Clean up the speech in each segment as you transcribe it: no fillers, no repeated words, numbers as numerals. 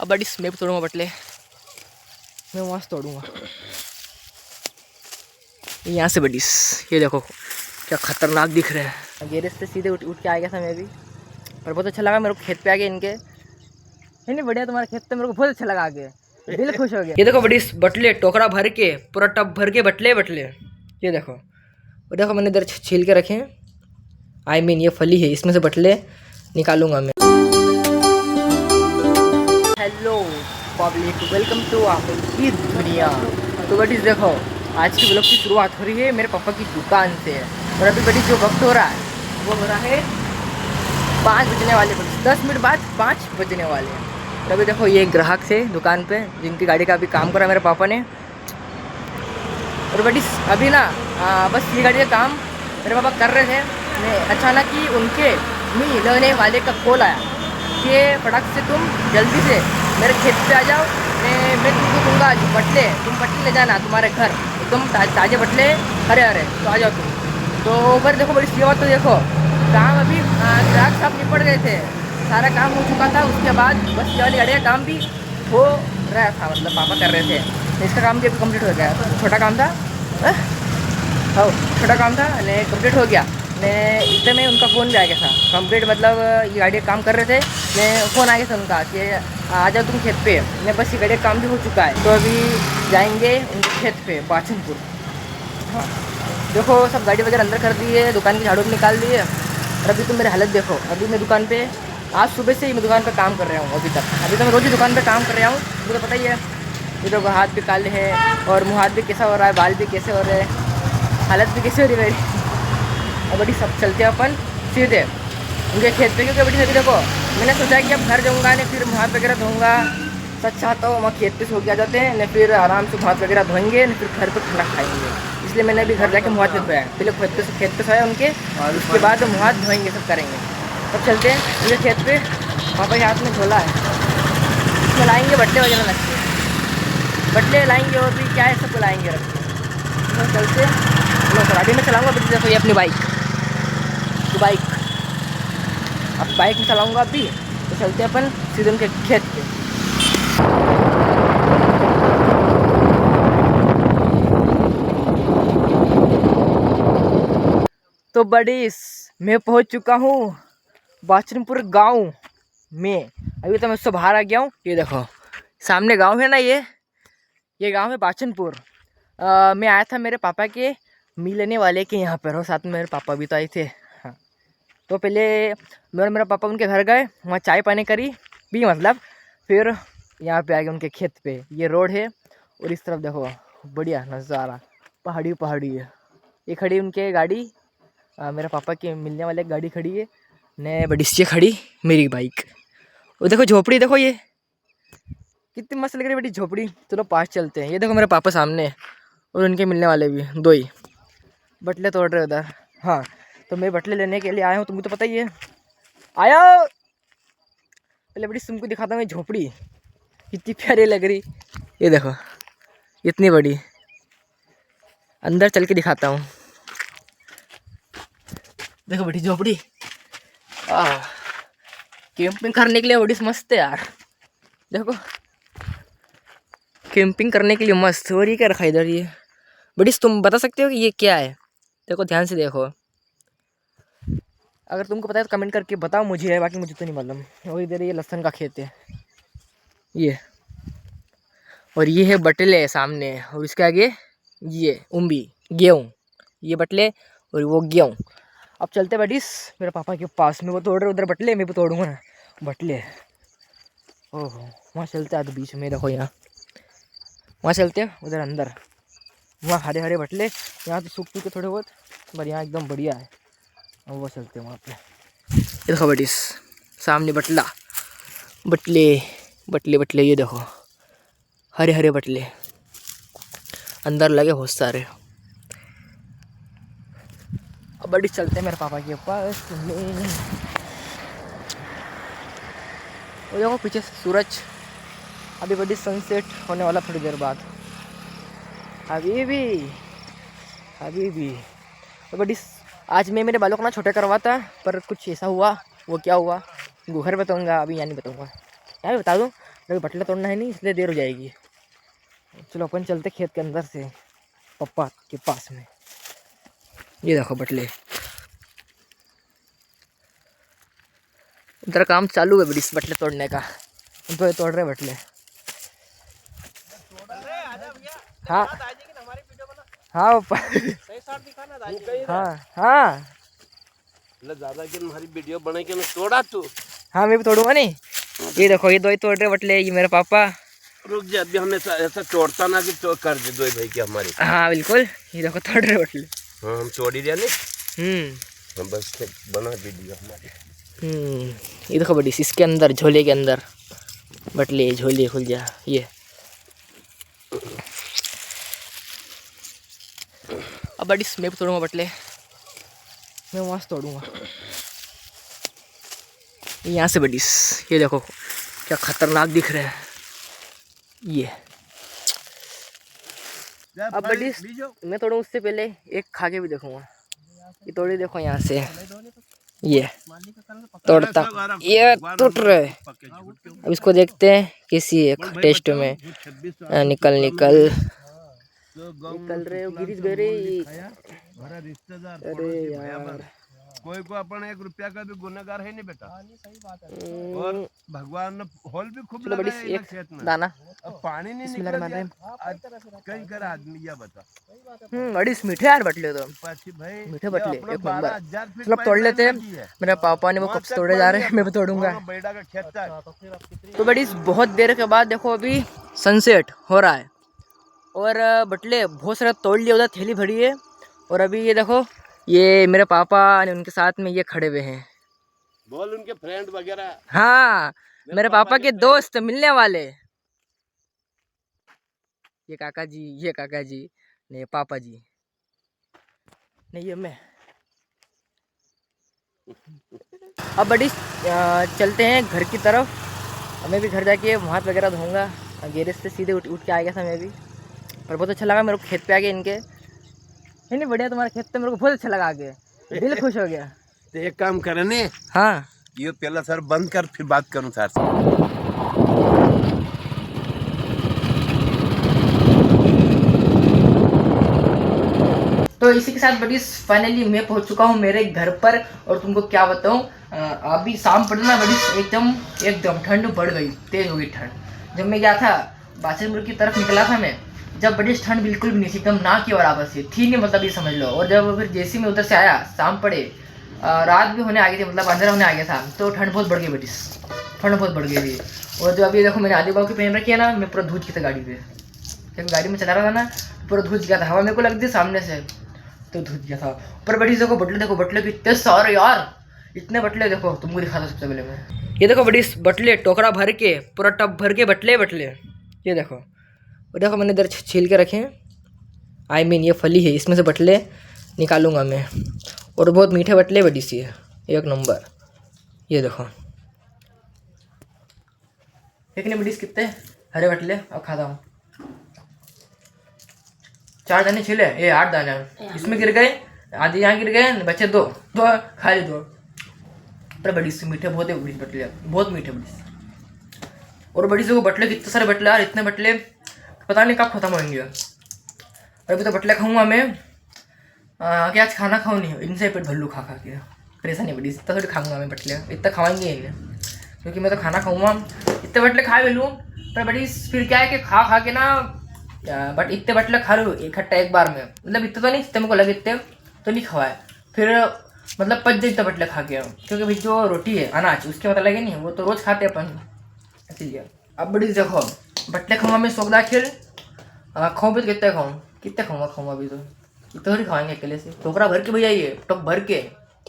अब बड़ी मैं भी तोड़ूंगा बटले, मैं वहाँ से तोड़ूंगा यहाँ से बडीस। ये देखो क्या खतरनाक दिख रहे हैं। गैरेज से सीधे उठ के आ गया था मैं भी, पर बहुत अच्छा लगा मेरे को खेत पे आ गया इनके। नहीं बढ़िया, तुम्हारे खेत पे मेरे को बहुत अच्छा लगा आगे, दिल खुश हो गया। ये देखो बडीस बटले, टोकरा भर के, पूरा टब भर के बटले बटले। ये देखो, और देखो मैंने इधर छील के रखे हैं, आई मीन ये फली है, इसमें से बटले निकालूंगा मैं। हेलो पब्लिक, वेलकम टू आपकी दुनिया। तो बडीस देखो, आज की ब्लॉग की शुरुआत हो रही है मेरे पापा की दुकान से। और अभी बड़ी जो वक्त हो रहा है वो हो रहा है 5 बजने वाले, 10 मिनट बाद 5 बजने वाले हैं। और अभी देखो ये ग्राहक थे दुकान पे जिनकी गाड़ी का अभी काम करा मेरे पापा ने। और बड़ी अभी ना बस ये गाड़ी का काम मेरे पापा कर रहे थे, मैं अचानक ही उनके मिलने वाले का कॉल आया कि फटाक से तुम जल्दी से मेरे खेत पे आ जाओ, मैं तुमको दूंगा बटले, तुम बटले ले जाना तुम्हारे घर, एकदम ताज़े बटले, हरे हरे, तो आ जाओ तुम। तो फिर देखो बड़ी सेवा, तो देखो काम अभी ग्राहक साहब निपट गए थे, सारा काम हो चुका था। उसके बाद बस ये वाली गाड़ी का काम भी हो रहा था, मतलब पापा कर रहे थे, तो इसका काम भी अभी कम्प्लीट हो गया। तो छोटा काम था, हाँ छोटा काम था ने कम्प्लीट हो गया ने। इतने में उनका फ़ोन भी आ गया था, कंप्लीट मतलब ये गाड़ी का काम कर रहे थे ने, फ़ोन आ गया था उनका कि आ जाओ तुम खेत पे। ने बस ये गाड़ी का काम भी हो चुका है, तो अभी जाएंगे उनके खेत पे बाचनपुर। हाँ देखो सब गाड़ी वगैरह अंदर कर दी है, दुकान की झाड़ू भी निकाल दी है। और अभी तुम मेरी हालत देखो, अभी मैं दुकान पे आज सुबह से ही मैं दुकान पे काम कर रहा हूँ अभी तक। अभी तो मैं रोज़ ही दुकान पे काम कर रहा हूँ, मुझे तो पता ही है। ये देखो हाथ भी काले हैं और मुँह हाथ भी कैसा हो रहा है, बाल भी कैसे हो रहे हैं, हालत भी कैसे हो रही है मेरी। अब बड़ी सब चलते हैं अपन सीधे उनके खेत पे, क्योंकि बड़ी अभी देखो मैंने सोचा कि अब घर जाऊँगा ने फिर मुँह हाथ वगैरह धोऊँगा। सच चाहता हूँ वहाँ खेत पे सो के आ जाते हैं ने, फिर आराम से हाथ वगैरह धोएंगे ने, फिर घर पे खाना खाएंगे। इसलिए मैंने अभी घर जाके मुँह हाथ नहीं धोया, पहले खेत पे सोया उनके, और उसके बाद मुँह हाथ धोएंगे, सब करेंगे। तब चलते हैं उनके खेत पे। पापा के हाथ में झोला है, इसमें लाएंगे बट्टे वगैरह लगते हैं, बट्टे लाएंगे और भी क्या है सब लाएंगे रख के। तो चलते हैं सर, अभी मैं चलाऊँगा। अभी देखो ये अपनी बाइक, तो बाइक अब बाइक में चलाऊँगा अभी। तो चलते हैं अपन सीधे उनके खेत पे। तो बड़ी मैं पहुंच चुका हूँ बाचनपुर गांव में। अभी तो मैं उससे बाहर आ गया हूँ। ये देखो सामने गांव है ना, ये गांव है बाचनपुर। मैं आया था मेरे पापा के मिलने वाले के यहाँ पर, और साथ में मेरे पापा भी तो आए थे। हाँ तो पहले मेरा पापा उनके घर गए, वहाँ चाय पानी करी भी मतलब, फिर यहाँ पे आ गए उनके खेत पे। ये रोड है और इस तरफ देखो बढ़िया नज़ारा, पहाड़ी पहाड़ी है। ये खड़ी उनके गाड़ी, मेरे पापा के मिलने वाले गाड़ी खड़ी है ने, बड़ी सी खड़ी मेरी बाइक। और देखो झोपड़ी, देखो ये कितनी मस्त लग रही है बड़ी झोपड़ी। चलो पास चलते हैं। ये देखो मेरे पापा सामने और उनके मिलने वाले भी दो ही बटले तोड़ रहे उधर। हाँ तो मैं बटले लेने के लिए आया हूँ, तुमको तो पता ही है। आया पहले बड़ी तुमको दिखाता हूँ मैं झोपड़ी कितनी प्यारी लग रही। ये देखो इतनी बड़ी, अंदर चल के दिखाता हूँ। देखो बड़ी झोपड़ी, कैंपिंग करने के लिए बड़ी मस्त है यार। देखो कैंपिंग करने के लिए मस्त। और ये क्या रखा इधर, ये बड़ी तुम बता सकते हो कि ये क्या है? देखो ध्यान से देखो, अगर तुमको पता है तो कमेंट करके बताओ मुझे, बाकी मुझे तो नहीं मालूम। और इधर ये लहसुन का खेत है ये, और ये है बटले सामने, और इसके आगे ये उम्बी गेहूँ, ये बटले और वो गेहूँ। अब चलते बडीस मेरे पापा के पास में, वो तोड़ रहे उधर बटले, मैं भी तोड़ूंगा ना बटले। ओहो वहाँ चलते हैं बीच में, देखो यहाँ वहाँ चलते हैं उधर अंदर, वहाँ हरे हरे बटले, यहाँ तो सूख चुके थोड़े बहुत, पर यहाँ एकदम बढ़िया है। और वो चलते हैं वहाँ पे। ये देखो बडीस सामने बटला, बटले बटले बटले, ये देखो हरे हरे बटले अंदर लगे बहुत सारे। अब बड़ी चलते हैं मेरे पापा के पास में। वो देखो पीछे सूरज, अभी बड़ी सनसेट होने वाला थोड़ी देर बाद। अभी भी तो बड़ी आज मैं मेरे बालों को ना छोटे करवाता, पर कुछ ऐसा हुआ, वो क्या हुआ वो घर बताऊँगा, अभी यहाँ नहीं बताऊँगा। यहाँ भी बता दूँ, अभी बटला तोड़ना है नहीं, इसलिए देर हो जाएगी। चलो अपन चलते खेत के अंदर से पप्पा के पास में। ये देखो बटले, इधर काम चालू है बड़ी बटले तोड़ने का। तो ये तोड़ रहे बटले। हाँ हाँ पप्पा। हाँ हाँ ज्यादा की हमारी वीडियो बने के तोड़ा तू। हाँ मैं भी तोड़ूंगा नहीं। ये देखो ये दो ही तोड़ रहे बटले, ये मेरे पापा। रुक जा, अभी हमें ऐसा तोड़ता ना कि तो कर दे दो भाई की हमारी। हाँ बिल्कुल, ये देखो तोड़ रहे बटले। हाँ हम तोड़ ही रहे नहीं। हम बस बना वीडियो हमारी। ये देखो बड़ी इसके अंदर, झोले के अंदर बटले, झोले खुल जा। ये अब बड़ी मैं भी तोड़ूंगा बटले, मैं वहाँ से तोड़ूंगा यहाँ से बड़ी। ये देखो क्या खतरनाक दिख रहा है ये। अब बड़ी मैं तोड़ूं उससे पहले एक खा के भी देखूंगा। ये तोड़ी देखो यहाँ से, ये तोड़ता, ये टूट रहा है। अब इसको देखते हैं कैसी है टेस्ट में। निकल रहे हो, गिरीश गए। अरे यार कोई को अपन 1 रुपया का भी गुनहगार है नहीं बेटा। और भगवान ने होल भी खूब बड़ी एक खेत में दाना। अब पानी नहीं निकल रहा कहीं कर आदमी, या बता। बड़ी मीठे यार बटले, तो भाई मीठे बटले एक नंबर। चलो तोड़ लेते हैं। मेरे पापा ने वो कब से तोड़े जा रहे हैं, मैं भी तोड़ूंगा। तो बड़ी बहुत देर के बाद देखो अभी सनसेट हो रहा है और बटले बहुत सारे तोड़ लिए, उधर थैली भरी है। और अभी ये देखो ये मेरे पापा ने उनके साथ में ये खड़े हुए हैं। बोल उनके फ्रेंड वगैरह। हाँ मेरे पापा के दोस्त मिलने वाले। ये काका जी, ये काका जी, नहीं पापा जी, नहीं ये मैं। अब बड़ी चलते हैं घर की तरफ। मैं भी घर जाके हाथ वगैरह धोऊंगा। गैरेज से सीधे उठ के आ गया था मैं भी, और बहुत अच्छा लगा मेरे को खेत पे आके इनके। नहीं बढ़िया, तुम्हारे खेत पे मेरे को बहुत अच्छा लगा आके, दिल खुश हो गया। तो एक काम करने, हाँ ये पहला सर बंद कर, फिर बात करूं सर से। तो इसी के साथ बड़ी फाइनली मैं पहुंच चुका हूं मेरे घर पर। और तुमको क्या बताऊं, अभी शाम पड़ना बड़ी एकदम ठंड बढ़ गई, तेज हो गई ठंड। जब मैं गया था बाछलपुर की तरफ निकला था मैं, जब बड़ी ठंड बिल्कुल भी नहीं थी, एकदम ना की बराबर से थी नहीं, मतलब ये समझ लो। और जब फिर जैसे मैं उधर से आया, शाम पड़े, रात भी होने आ गई थी, मतलब अंधेरा होने आ गया था, तो ठंड बहुत बढ़ गई बड़ी, ठंड बहुत बढ़ गई थी। और जो अभी देखो मैंने आदि बाबू की पहन रखी है ना, मैं पूरा धूज गया था गाड़ी पे, क्योंकि गाड़ी में चला रहा था ना, पूरा धूज गया था। हवा मेरे को लगती सामने से, तो धूज गया था। पर बड़ी देखो बटले कितने सारे यार, इतने बटले देखो, तुमको दिखा था सबसे पहले मैं। ये देखो बड़ी बटले, टोकरा भर के, पूरा टब भर के बटले। ये देखो, और देखो मैंने इधर छील के रखे हैं। ये फली है, इसमें से बटले निकालूंगा मैं। और बहुत मीठे बटले, बड़ी सी है, एक नंबर। ये देखो एक ने बड़ी कितने हरे बटले, अब खाता हूँ। 4 दाने छिले, ये 8 दाने इसमें गिर गए, आधे यहाँ गिर गए, बचे 2 खा ली 2। पर बड़ी सी मीठे बहुत है, बड़ी बटले बहुत मीठे बड़ी। और बड़ी से वो बटले, कितने सारे बटले यार, इतने बटले पता नहीं कब खत्म होंगे। और अभी तो बटले खाऊंगा मैं, कि आज खाना खाऊँ नहीं, इनसे पेट भल्लू खा के परेशानी बड़ी। इतना थोड़ी खाऊंगा मैं बटले, इतना खाएंगे इन्हें, क्योंकि मैं तो खाना खाऊंगा। इतने बटले खा भी लूँ, पर बड़ी फिर क्या है कि खा के ना, बट इतने बटले खा लूँ इकट्ठा एक बार में, मतलब इतने तो नहीं, इतने मेरे को लगे इतने तो नहीं खवाए, फिर मतलब पच जाए इतने बटले खा के। क्योंकि भाई जो रोटी है अनाज, उसके पता लगे नहीं, वो तो रोज़ खाते अपन, इसीलिए। अब बड़ी देखो बटले खाऊंगा मैं, सोगदा खिल खाऊँ भी तो कितने खाऊंगा अभी तो इतना थोड़ी खाएंगे अकेले से, टोकरा भर के भैया, ये टोक भर के।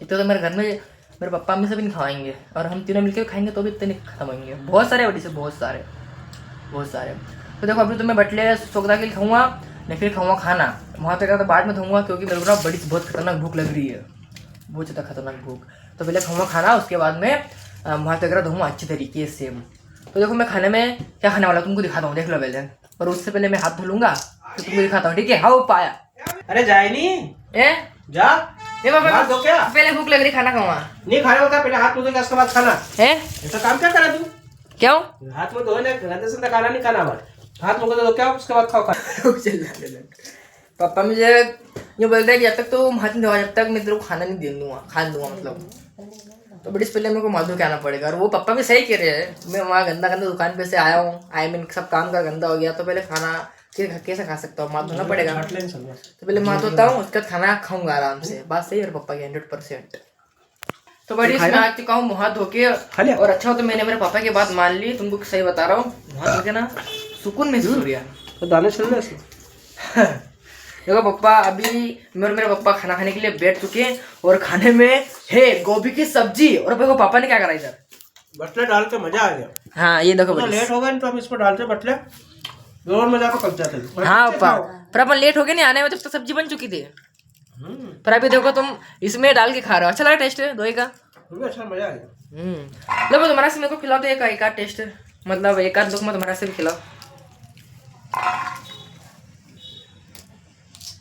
इतना तो मेरे घर में मेरे पापा मम्मी से भी नहीं खाएंगे, और हम तीनों मिलकर खाएंगे तो भी इतने नहीं खत्म होंगे। बहुत सारे बड़ी से, बहुत सारे। तो देखो अभी तो मैं बटले सोगदा के लिए खाऊंगा, नहीं फिर खाऊंगा खाना वहाँ पे, तो बाद में खाऊंगा, क्योंकि मेरे को ना बड़ी बहुत खतरनाक भूख लग रही है, बहुत ज़्यादा खतरनाक भूख। तो पहले खाऊंगा खाना, उसके बाद में वहाँ पे धोऊंगा अच्छी तरीके से। तो देखो मैं खाने में क्या खाने वाला तुमको दिखाता हूँ, देख लो पहले। और उससे पहले मैं हाथ धो लूंगा, तो तुमको दिखाता हूँ, ठीक है। हाँ पाया, अरे जाए नहीं जा, ये बाबा दो क्या? पहले भूख लग रही, खाना खाऊंगा नहीं खाने होता, पहले हाथ धो के उसके बाद खाना है। ऐसा काम क्या करा तू? क्यों? हाथ में धोने गंदे से खाना नहीं खाना मत। हाथ मुंह धो क्या उसके बाद खाओ खा। पापा मुझे ये बोलते हैं कि जब तक तो हाथ नहीं धोआ जब तक मैं तेरे को खाना नहीं दे दूंगा, खाने दूंगा मतलब। तो बड़ी पहले मेरे को हाथ धो के आना पड़ेगा। और वो पापा भी सही कह रहे हैं। मैं वहाँ गंदा गंदा दुकान पे से आया हूँ, आई मीन सब काम का गंदा हो गया, तो पहले खाना कैसे खा सकता हूँ? हाथ धोना पड़ेगा। तो पहले हाथ धोता हूँ, उसके बाद खाना खाऊंगा आराम से। बात सही है पापा की 100%। तो बड़ी इसमें आ चुका हूँ हाथ धो के। और अच्छा हो तो मैंने मेरे पापा की बात मान ली, तुमको सही बता रहा हूँ। हाथ धो के ना सुकून महसूस हो रहा है। तो दाने चल रहे हैं। देखो पापा, अभी मैं और मेरे पापा खाना खाने के लिए बैठ चुके हैं और खाने में है गोभी की सब्जी। और देखो पापा ने क्या करा इधर, बटले डाल के मजा आ गया। हाँ ये देखो तो लेट हो गया तो हम इसमें डालते बटले जोर में जाकर पक जाते हैं। हाँ पापा, पर अपन लेट हो गए नहीं आने में, जब तक सब्जी बन चुकी थी। पर अभी देखो तुम इसमें डाल के खा रहे हो, अच्छा लगा टेस्ट दो का? अच्छा मजा आ गया। लो तुम्हारा से मेरे को खिलाओ तो एक आध टेस्ट, मतलब एक आध लोग तुम्हारा से भी खिलाओ।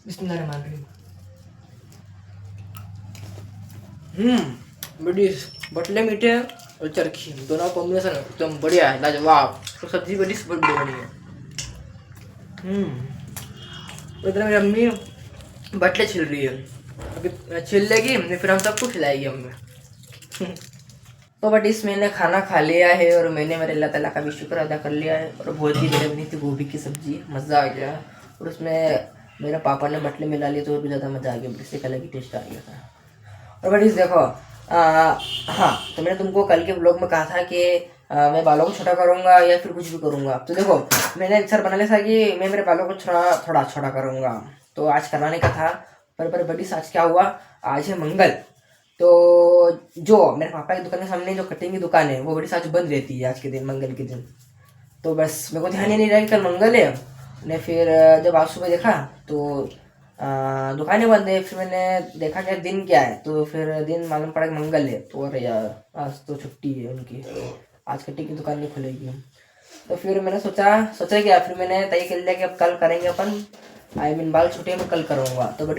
बिस्मिल्लाहिर्रहमानिर्रहीम। बड़ी बटले मीठे और चरखी दोनों कॉम्बिनेशन एकदम बढ़िया है, लाजवाब। तो सब्जी बड़ी बड़ी है। इधर मेरी अम्मी बटले छिल रही है, अभी छिल लेगी फिर हम सबको खिलाएगी अम्मी। तो बट इस मैंने खाना खा लिया है और मैंने मेरे अल्लाह ताला का भी शुक्र अदा कर लिया है। और बहुत ही बढ़िया बनी थी गोभी की सब्जी, मज़ा आ गया। और उसमें मेरे पापा ने बटले मिला लिए तो और भी ज़्यादा मज़ा आ गया, इससे अलग ही टेस्ट आ गया था। और बट इस देखो हाँ, तो मैंने तुमको कल के ब्लॉग में कहा था कि मैं बालों को छोटा करूँगा या फिर कुछ भी करूँगा। तो देखो मैंने अक्सर बना लिया था कि मैं मेरे बालों को थोड़ा छोटा करूँगा, तो आज कराने का था। पर बड़ी आज क्या हुआ, आज है मंगल। तो जो मेरे पापा की दुकान के सामने जो कटिंग की दुकान है वो बड़ी आज बंद रहती है आज के दिन, मंगल के दिन। तो बस मेरे को ध्यान ही नहीं रहा कि कल मंगल है। ने फिर जब आज सुबह देखा तो दुकानें बंद है। फिर मैंने देखा क्या दिन क्या है, तो फिर दिन मालूम पड़ा कि मंगल है। तो अरे यार आज तो छुट्टी है उनकी, आज कटिंग की दुकान नहीं खुलेगी। तो फिर मैंने सोचा क्या, फिर मैंने तय कर लिया कि अब कल करेंगे अपन, आई मीन बाल छोटे मैं कल करूँगा। तो बट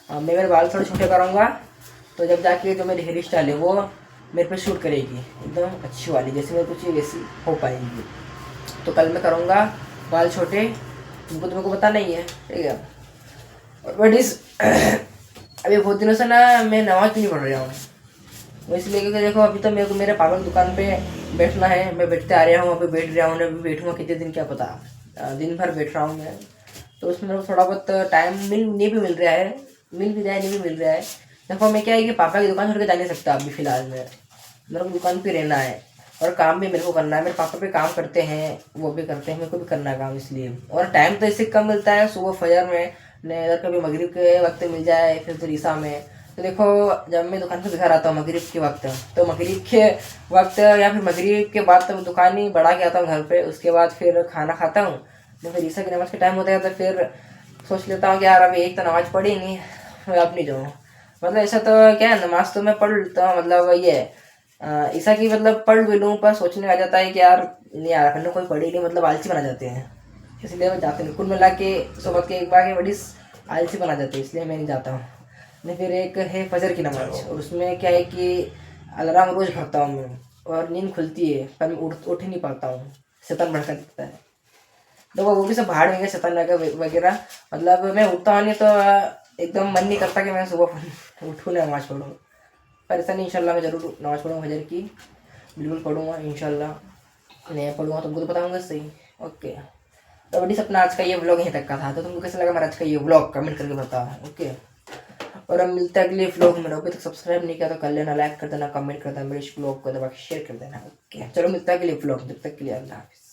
मैं मेरे बाल थोड़े छोटे करूँगा, तो जब जाके जो मेरी हेयर स्टाइल है वो मेरे पे शूट करेगी एकदम अच्छी वाली, जैसे मेरे कुछ वैसी हो पाएगी। तो कल मैं करूँगा बाल छोटे, तुमको तो मेरे को पता नहीं है, ठीक है। और बट अभी बहुत दिनों से ना मैं नमाज नहीं पढ़ रहा हूँ, वो इसलिए क्योंकि देखो अभी तो मेरे को मेरे पापा की दुकान पे बैठना है। मैं बैठते आ रहा हूँ, अभी बैठ रहा हूँ, अभी बैठूँगा कितने दिन क्या पता, दिन भर बैठ रहा हूँ मैं। तो उसमें मेरे को थोड़ा बहुत टाइम नहीं भी मिल रहा है, मिल भी जाए नहीं भी मिल रहा है। देखो मैं क्या है कि पापा की दुकान छोड़ के जा नहीं सकता अभी फ़िलहाल में, मेरे को दुकान पे रहना है और काम भी मेरे को करना है। मेरे पापा पे काम करते हैं, वो भी करते हैं, मेरे को भी करना है काम, इसलिए। और टाइम तो इससे कम मिलता है, सुबह फजर में ने अगर कभी मगरिब के वक्त मिल जाए फिर तो ईसा में। तो देखो जब मैं दुकान पे घर आता हूँ मगरिब के वक्त, तो मगरिब के वक्त या फिर मगरिब के बाद तो दुकान ही बढ़ा के आता हूँ घर पे। उसके बाद फिर खाना खाता हूँ, तो फिर ईसा की नमाज़ का टाइम होता है तो फिर सोच लेता हूँ कि यार अभी एक तो नमाज़ पढ़ी नहीं, मैं अब नहीं जाऊँ। मतलब ऐसा तो क्या है, नमाज तो मैं पढ़ लेता हूँ, मतलब ये ईसा की मतलब पढ़ भी लूँ, पर सोचने आ जाता है कि यार नहीं यार अपन ने कोई पढ़ी नहीं, मतलब आलसी बना जाते हैं, इसलिए मैं जाते नहीं। कुल मिला के सोबत के एक बार के बड़ी आलसी बना जाते हैं, इसलिए मैं नहीं जाता हूँ। नहीं फिर एक है फजर की नमाज, और उसमें क्या है कि अलार्म रोज़ भरता हूँ मैं, और नींद खुलती है पर मैं उठ ही नहीं पाता हूँ, शैतान भड़का दिखता है। तो वो भी सब भाड़ में शैतान वगैरह, मतलब मैं उठता हूँ नहीं तो एकदम मन नहीं करता कि मैं सुबह उठूँ ना नमाज़ पढ़ूँ। पर ऐसा नहीं, इंशाल्लाह मैं ज़रूर नमाज़ पढ़ूँगा फजर की, बिल्कुल पढ़ूँगा इंशाल्लाह। नहीं पढ़ूँगा तुमको तो बताऊँगा सही, ओके। तो बड़ी अपना आज का ये व्लॉग यहीं तक का था। तो तुमको कैसा लगा मेरा आज का ये व्लॉग, कमेंट करके बताओ, ओके। और हम मिलते हैं अगले व्लॉग में। अभी तक सब्सक्राइब नहीं किया तो कर लेना, लाइक कर देना, कमेंट कर देना, मेरे इस व्लॉग को दबा के शेयर कर देना, ओके। चलो मिलता है अगले व्लॉग, जब तक के लिए अल्लाह हाफिज़।